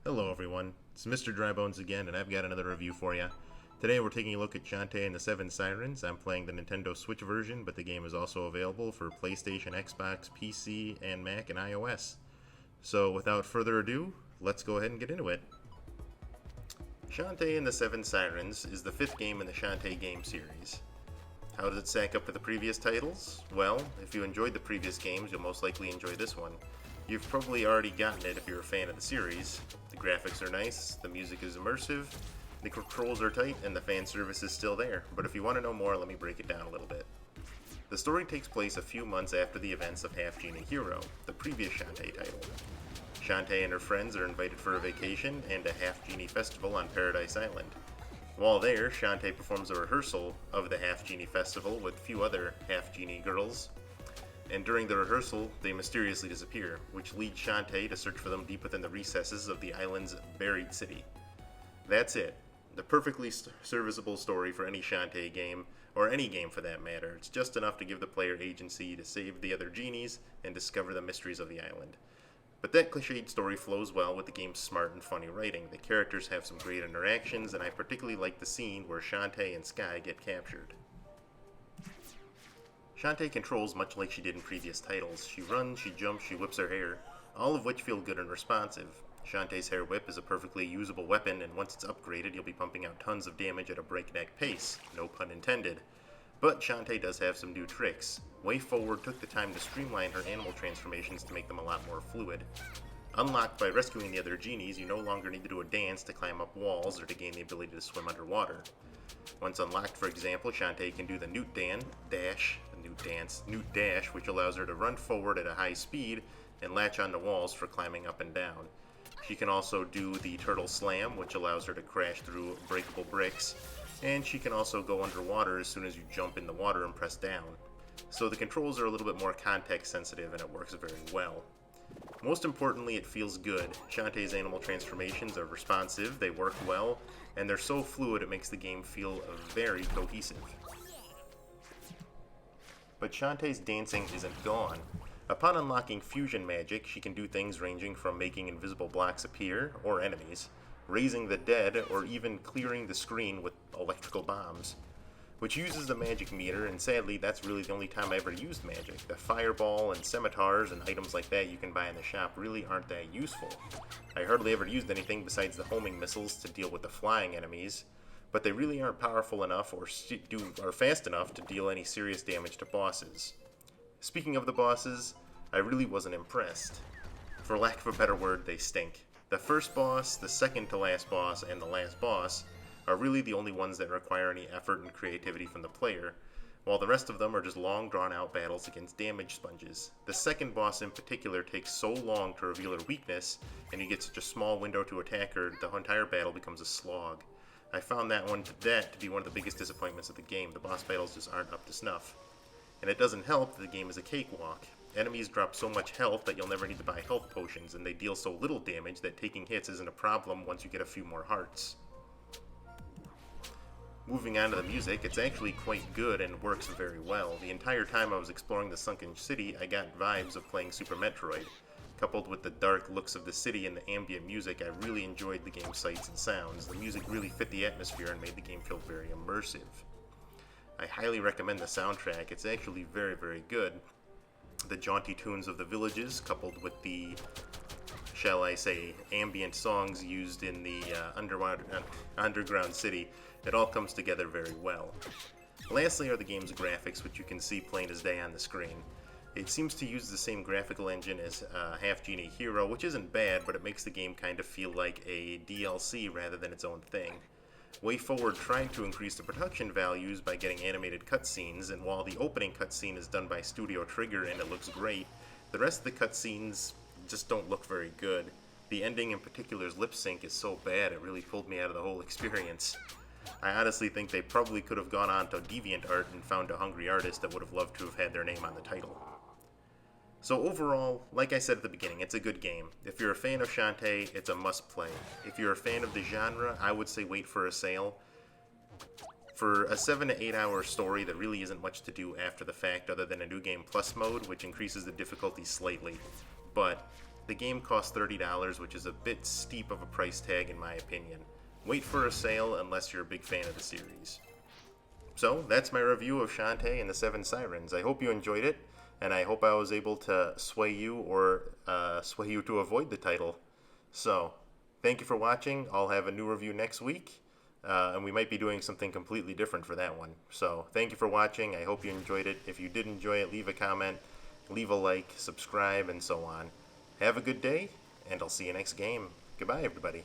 Hello everyone, it's Mr. Drybones again, and I've got another review for you. Today we're taking a look at Shantae and the Seven Sirens. I'm playing the Nintendo Switch version, but the game is also available for PlayStation, Xbox, PC, and Mac and iOS. So without further ado, let's go ahead and get into it. Shantae and the Seven Sirens is the fifth game in the Shantae game series. How does it stack up to the previous titles? Well, if you enjoyed the previous games, you'll most likely enjoy this one. You've probably already gotten it if you're a fan of the series. The graphics are nice, the music is immersive, the controls are tight, and the fan service is still there. But if you want to know more, let me break it down a little bit. The story takes place a few months after the events of Half Genie Hero, the previous Shantae title. Shantae and her friends are invited for a vacation and a Half Genie festival on Paradise Island. While there, Shantae performs a rehearsal of the Half Genie festival with a few other Half Genie girls, and during the rehearsal, they mysteriously disappear, which leads Shantae to search for them deep within the recesses of the island's buried city. That's it. The perfectly serviceable story for any Shantae game, or any game for that matter. It's just enough to give the player agency to save the other genies and discover the mysteries of the island. But that cliched story flows well with the game's smart and funny writing. The characters have some great interactions, and I particularly like the scene where Shantae and Sky get captured. Shantae controls much like she did in previous titles. She runs, she jumps, she whips her hair, all of which feel good and responsive. Shantae's hair whip is a perfectly usable weapon, and once it's upgraded, you'll be pumping out tons of damage at a breakneck pace. No pun intended. But Shantae does have some new tricks. WayForward took the time to streamline her animal transformations to make them a lot more fluid. Unlocked by rescuing the other genies, you no longer need to do a dance to climb up walls or to gain the ability to swim underwater. Once unlocked, for example, Shantae can do the Newt Dash, which allows her to run forward at a high speed and latch onto walls for climbing up and down. She can also do the Turtle Slam, which allows her to crash through breakable bricks, and she can also go underwater as soon as you jump in the water and press down. So the controls are a little bit more context sensitive, and it works very well. Most importantly, it feels good. Shantae's animal transformations are responsive, they work well, and they're so fluid it makes the game feel very cohesive. But Shantae's dancing isn't gone. Upon unlocking fusion magic, she can do things ranging from making invisible blocks appear, or enemies, raising the dead, or even clearing the screen with electrical bombs, which uses the magic meter, and sadly that's really the only time I ever used magic. The fireball and scimitars and items like that you can buy in the shop really aren't that useful. I hardly ever used anything besides the homing missiles to deal with the flying enemies, but they really aren't powerful enough or fast enough to deal any serious damage to bosses. Speaking of the bosses, I really wasn't impressed. For lack of a better word, they stink. The first boss, the second to last boss, and the last boss are really the only ones that require any effort and creativity from the player, while the rest of them are just long drawn-out battles against damage sponges. The second boss in particular takes so long to reveal her weakness, and you get such a small window to attack her, the entire battle becomes a slog. I found that to be one of the biggest disappointments of the game. The boss battles just aren't up to snuff. And it doesn't help that the game is a cakewalk. Enemies drop so much health that you'll never need to buy health potions, and they deal so little damage that taking hits isn't a problem once you get a few more hearts. Moving on to the music, it's actually quite good and works very well. The entire time I was exploring the sunken city, I got vibes of playing Super Metroid. Coupled with the dark looks of the city and the ambient music, I really enjoyed the game's sights and sounds. The music really fit the atmosphere and made the game feel very immersive. I highly recommend the soundtrack. It's actually very, very good. The jaunty tunes of the villages, coupled with the, shall I say, ambient songs used in the underground city, it all comes together very well. Lastly are the game's graphics, which you can see plain as day on the screen. It seems to use the same graphical engine as Half Genie Hero, which isn't bad, but it makes the game kind of feel like a DLC rather than its own thing. WayForward tried to increase the production values by getting animated cutscenes, and while the opening cutscene is done by Studio Trigger and it looks great, the rest of the cutscenes just don't look very good. The ending in particular's lip sync is so bad it really pulled me out of the whole experience. I honestly think they probably could have gone on to DeviantArt and found a hungry artist that would have loved to have had their name on the title. So overall, like I said at the beginning, it's a good game. If you're a fan of Shantae, it's a must-play. If you're a fan of the genre, I would say wait for a sale. For a 7 to 8 hour story, there really isn't much to do after the fact other than a New Game Plus mode, which increases the difficulty slightly. But The game costs $30, which is a bit steep of a price tag in my opinion. Wait for a sale unless you're a big fan of the series. So, that's my review of Shantae and the Seven Sirens. I hope you enjoyed it, and I hope I was able to sway you or sway you to avoid the title. So, thank you for watching. I'll have a new review next week, and we might be doing something completely different for that one. So, thank you for watching. I hope you enjoyed it. If you did enjoy it, leave a comment, leave a like, subscribe, and so on. Have a good day, and I'll see you next game. Goodbye, everybody.